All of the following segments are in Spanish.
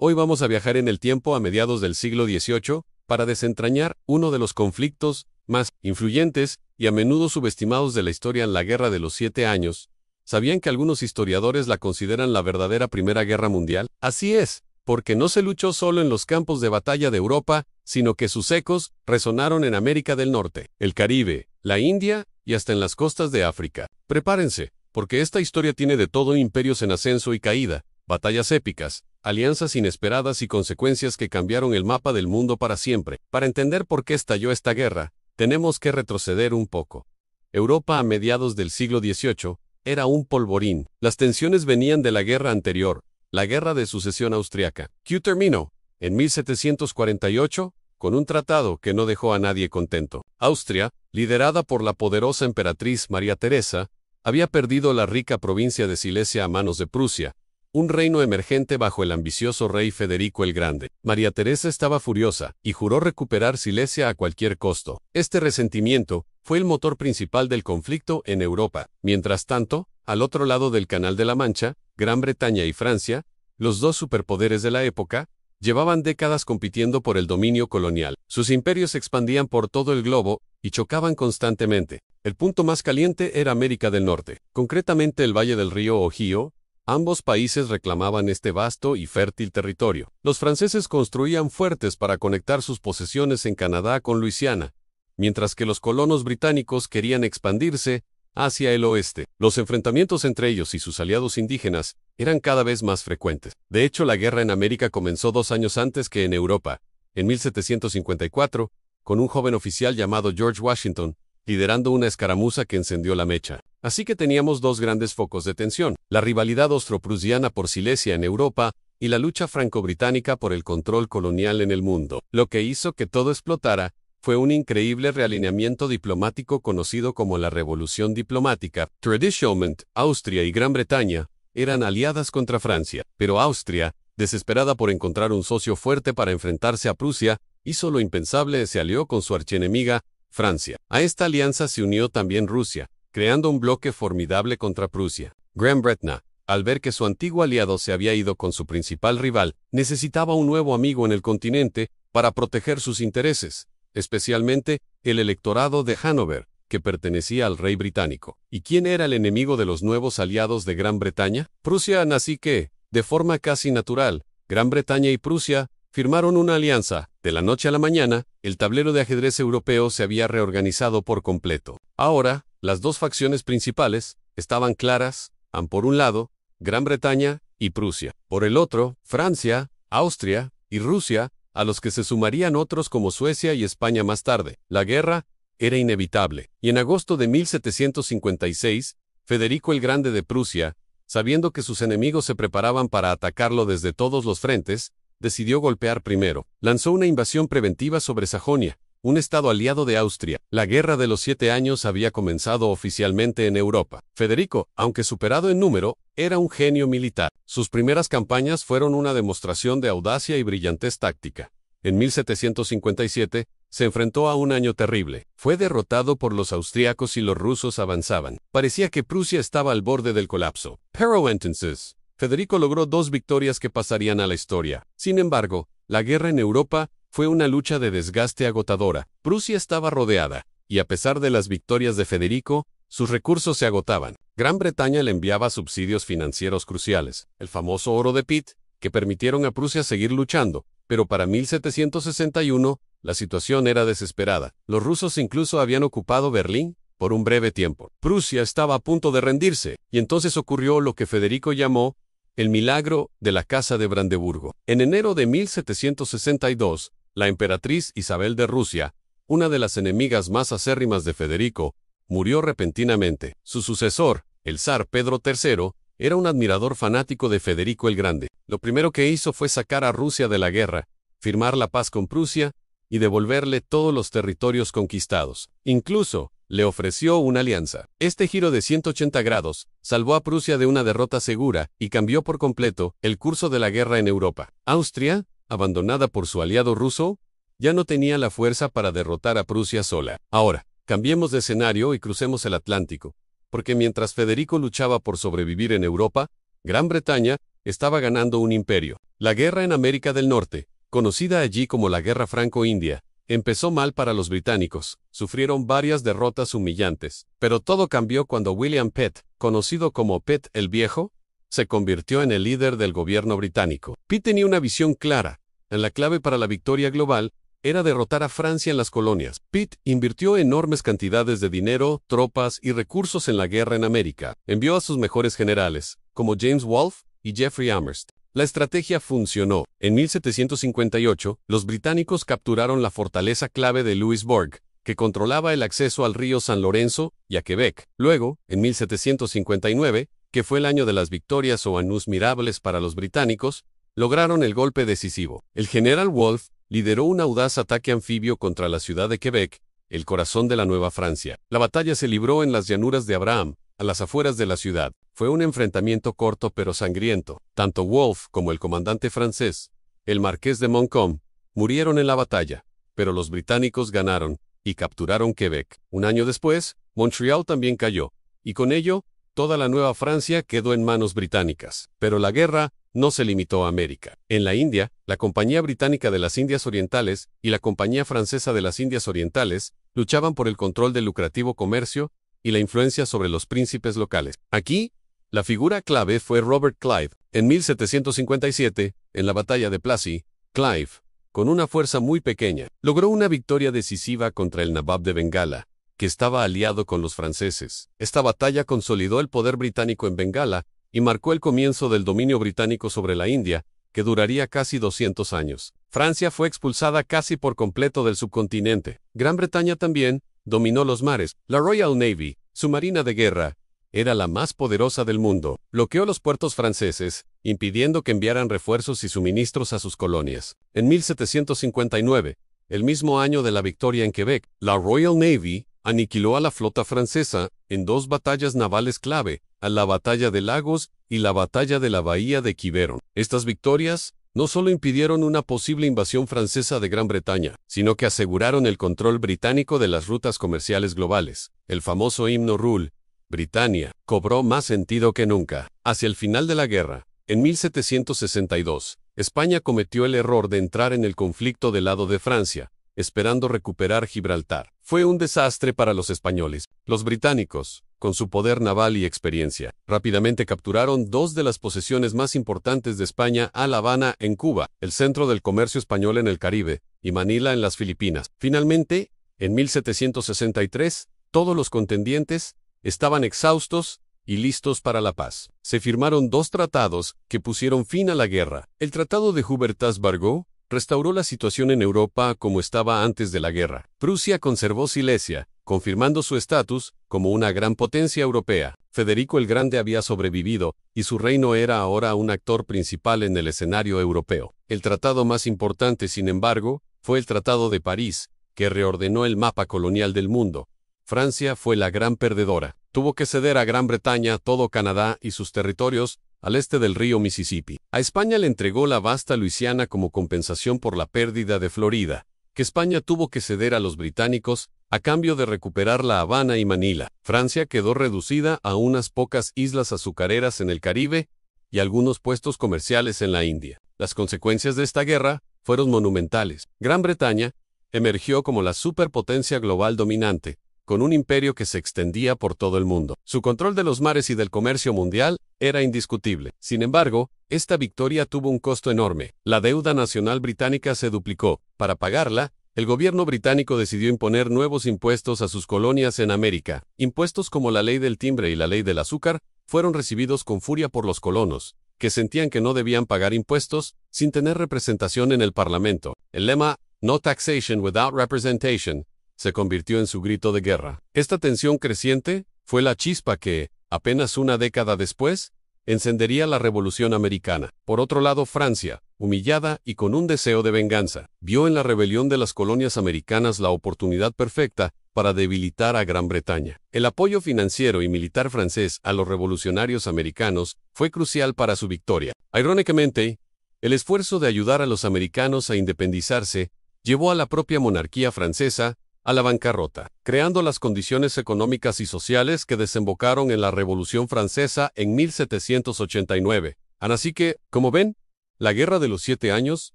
Hoy vamos a viajar en el tiempo a mediados del siglo XVIII para desentrañar uno de los conflictos más influyentes y a menudo subestimados de la historia, en la Guerra de los 7 Años. ¿Sabían que algunos historiadores la consideran la verdadera Primera Guerra Mundial? Así es, porque no se luchó solo en los campos de batalla de Europa, sino que sus ecos resonaron en América del Norte, el Caribe, la India y hasta en las costas de África. Prepárense, porque esta historia tiene de todo: imperios en ascenso y caída, batallas épicas, alianzas inesperadas y consecuencias que cambiaron el mapa del mundo para siempre. Para entender por qué estalló esta guerra, tenemos que retroceder un poco. Europa a mediados del siglo XVIII era un polvorín. Las tensiones venían de la guerra anterior, la Guerra de Sucesión Austriaca, que terminó en 1748 con un tratado que no dejó a nadie contento. Austria, liderada por la poderosa emperatriz María Teresa, había perdido la rica provincia de Silesia a manos de Prusia, un reino emergente bajo el ambicioso rey Federico el Grande. María Teresa estaba furiosa y juró recuperar Silesia a cualquier costo. Este resentimiento fue el motor principal del conflicto en Europa. Mientras tanto, al otro lado del Canal de la Mancha, Gran Bretaña y Francia, los dos superpoderes de la época, llevaban décadas compitiendo por el dominio colonial. Sus imperios se expandían por todo el globo y chocaban constantemente. El punto más caliente era América del Norte, concretamente el valle del río Ohio. Ambos países reclamaban este vasto y fértil territorio. Los franceses construían fuertes para conectar sus posesiones en Canadá con Luisiana, mientras que los colonos británicos querían expandirse hacia el oeste. Los enfrentamientos entre ellos y sus aliados indígenas eran cada vez más frecuentes. De hecho, la guerra en América comenzó 2 años antes que en Europa, en 1754, con un joven oficial llamado George Washington, liderando una escaramuza que encendió la mecha. Así que teníamos dos grandes focos de tensión: la rivalidad austro-prusiana por Silesia en Europa y la lucha franco-británica por el control colonial en el mundo. Lo que hizo que todo explotara fue un increíble realineamiento diplomático conocido como la Revolución Diplomática. Traditionalmente, Austria y Gran Bretaña eran aliadas contra Francia, pero Austria, desesperada por encontrar un socio fuerte para enfrentarse a Prusia, hizo lo impensable: se alió con su archienemiga, Francia. A esta alianza se unió también Rusia, creando un bloque formidable contra Prusia. Gran Bretaña, al ver que su antiguo aliado se había ido con su principal rival, necesitaba un nuevo amigo en el continente para proteger sus intereses, especialmente el electorado de Hannover, que pertenecía al rey británico. ¿Y quién era el enemigo de los nuevos aliados de Gran Bretaña? Prusia. Así que, de forma casi natural, Gran Bretaña y Prusia firmaron una alianza. De la noche a la mañana, el tablero de ajedrez europeo se había reorganizado por completo. Ahora, las dos facciones principales estaban claras: por un lado, Gran Bretaña y Prusia; por el otro, Francia, Austria y Rusia, a los que se sumarían otros como Suecia y España más tarde. La guerra era inevitable, y en agosto de 1756, Federico el Grande de Prusia, sabiendo que sus enemigos se preparaban para atacarlo desde todos los frentes, decidió golpear primero. Lanzó una invasión preventiva sobre Sajonia, un estado aliado de Austria. La Guerra de los 7 Años había comenzado oficialmente en Europa. Federico, aunque superado en número, era un genio militar. Sus primeras campañas fueron una demostración de audacia y brillantez táctica. En 1757, se enfrentó a un año terrible. Fue derrotado por los austriacos y los rusos avanzaban. Parecía que Prusia estaba al borde del colapso. Pero entonces, Federico logró 2 victorias que pasarían a la historia. Sin embargo, la guerra en Europa fue una lucha de desgaste agotadora. Prusia estaba rodeada, y a pesar de las victorias de Federico, sus recursos se agotaban. Gran Bretaña le enviaba subsidios financieros cruciales, el famoso oro de Pitt, que permitieron a Prusia seguir luchando. Pero para 1761, la situación era desesperada. Los rusos incluso habían ocupado Berlín por un breve tiempo. Prusia estaba a punto de rendirse, y entonces ocurrió lo que Federico llamó el milagro de la Casa de Brandeburgo. En enero de 1762, la emperatriz Isabel de Rusia, una de las enemigas más acérrimas de Federico, murió repentinamente. Su sucesor, el zar Pedro III, era un admirador fanático de Federico el Grande. Lo primero que hizo fue sacar a Rusia de la guerra, firmar la paz con Prusia y devolverle todos los territorios conquistados. Incluso, le ofreció una alianza. Este giro de 180 grados salvó a Prusia de una derrota segura y cambió por completo el curso de la guerra en Europa. Austria, abandonada por su aliado ruso, ya no tenía la fuerza para derrotar a Prusia sola. Ahora, cambiemos de escenario y crucemos el Atlántico, porque mientras Federico luchaba por sobrevivir en Europa, Gran Bretaña estaba ganando un imperio. La guerra en América del Norte, conocida allí como la Guerra Franco-India, empezó mal para los británicos. Sufrieron varias derrotas humillantes, pero todo cambió cuando William Pitt, conocido como Pitt el Viejo, se convirtió en el líder del gobierno británico. Pitt tenía una visión clara. La clave para la victoria global era derrotar a Francia en las colonias. Pitt invirtió enormes cantidades de dinero, tropas y recursos en la guerra en América. Envió a sus mejores generales, como James Wolfe y Jeffrey Amherst. La estrategia funcionó. En 1758, los británicos capturaron la fortaleza clave de Louisbourg, que controlaba el acceso al río San Lorenzo y a Quebec. Luego, en 1759, que fue el año de las victorias o annus mirables para los británicos, lograron el golpe decisivo. El general Wolfe lideró un audaz ataque anfibio contra la ciudad de Quebec, el corazón de la Nueva Francia. La batalla se libró en las llanuras de Abraham, a las afueras de la ciudad. Fue un enfrentamiento corto pero sangriento. Tanto Wolfe como el comandante francés, el marqués de Montcalm, murieron en la batalla, pero los británicos ganaron y capturaron Quebec. Un año después, Montreal también cayó, y con ello, toda la Nueva Francia quedó en manos británicas. Pero la guerra no se limitó a América. En la India, la Compañía Británica de las Indias Orientales y la Compañía Francesa de las Indias Orientales luchaban por el control del lucrativo comercio y la influencia sobre los príncipes locales. Aquí, la figura clave fue Robert Clive. En 1757, en la batalla de Plassey, Clive, con una fuerza muy pequeña, logró una victoria decisiva contra el Nabab de Bengala, que estaba aliado con los franceses. Esta batalla consolidó el poder británico en Bengala y marcó el comienzo del dominio británico sobre la India, que duraría casi 200 años. Francia fue expulsada casi por completo del subcontinente. Gran Bretaña también dominó los mares. La Royal Navy, su marina de guerra, era la más poderosa del mundo. Bloqueó los puertos franceses, impidiendo que enviaran refuerzos y suministros a sus colonias. En 1759, el mismo año de la victoria en Quebec, la Royal Navy aniquiló a la flota francesa en dos batallas navales clave, a la Batalla de Lagos y la Batalla de la Bahía de Quiberon. Estas victorias no solo impidieron una posible invasión francesa de Gran Bretaña, sino que aseguraron el control británico de las rutas comerciales globales. El famoso himno Rule, Britannia, cobró más sentido que nunca. Hacia el final de la guerra, en 1762, España cometió el error de entrar en el conflicto del lado de Francia, esperando recuperar Gibraltar. Fue un desastre para los españoles. Los británicos, con su poder naval y experiencia, rápidamente capturaron dos de las posesiones más importantes de España, a La Habana en Cuba, el centro del comercio español en el Caribe, y Manila en las Filipinas. Finalmente, en 1763, todos los contendientes estaban exhaustos y listos para la paz. Se firmaron dos tratados que pusieron fin a la guerra. El Tratado de Hubertas-Bargau restauró la situación en Europa como estaba antes de la guerra. Prusia conservó Silesia, confirmando su estatus como una gran potencia europea. Federico el Grande había sobrevivido, y su reino era ahora un actor principal en el escenario europeo. El tratado más importante, sin embargo, fue el Tratado de París, que reordenó el mapa colonial del mundo. Francia fue la gran perdedora. Tuvo que ceder a Gran Bretaña todo Canadá y sus territorios al este del río Mississippi. A España le entregó la vasta Luisiana como compensación por la pérdida de Florida, que España tuvo que ceder a los británicos a cambio de recuperar La Habana y Manila. Francia quedó reducida a unas pocas islas azucareras en el Caribe y algunos puestos comerciales en la India. Las consecuencias de esta guerra fueron monumentales. Gran Bretaña emergió como la superpotencia global dominante, con un imperio que se extendía por todo el mundo. Su control de los mares y del comercio mundial era indiscutible. Sin embargo, esta victoria tuvo un costo enorme. La deuda nacional británica se duplicó. Para pagarla, el gobierno británico decidió imponer nuevos impuestos a sus colonias en América. Impuestos como la ley del timbre y la ley del azúcar fueron recibidos con furia por los colonos, que sentían que no debían pagar impuestos sin tener representación en el Parlamento. El lema "No taxation without representation" se convirtió en su grito de guerra. Esta tensión creciente fue la chispa que, apenas una década después, encendería la Revolución Americana. Por otro lado, Francia, humillada y con un deseo de venganza, vio en la rebelión de las colonias americanas la oportunidad perfecta para debilitar a Gran Bretaña. El apoyo financiero y militar francés a los revolucionarios americanos fue crucial para su victoria. Irónicamente, el esfuerzo de ayudar a los americanos a independizarse llevó a la propia monarquía francesa a la bancarrota, creando las condiciones económicas y sociales que desembocaron en la Revolución Francesa en 1789. Así que, como ven, La Guerra de los 7 Años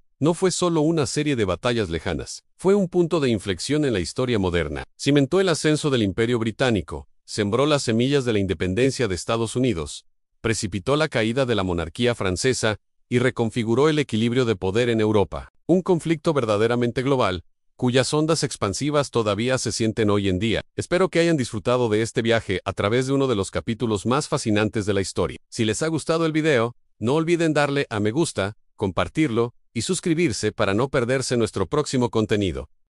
no fue solo una serie de batallas lejanas, fue un punto de inflexión en la historia moderna. Cimentó el ascenso del Imperio Británico, sembró las semillas de la independencia de Estados Unidos, precipitó la caída de la monarquía francesa y reconfiguró el equilibrio de poder en Europa. Un conflicto verdaderamente global, cuyas ondas expansivas todavía se sienten hoy en día. Espero que hayan disfrutado de este viaje a través de uno de los capítulos más fascinantes de la historia. Si les ha gustado el video, no olviden darle a me gusta, compartirlo y suscribirse para no perderse nuestro próximo contenido.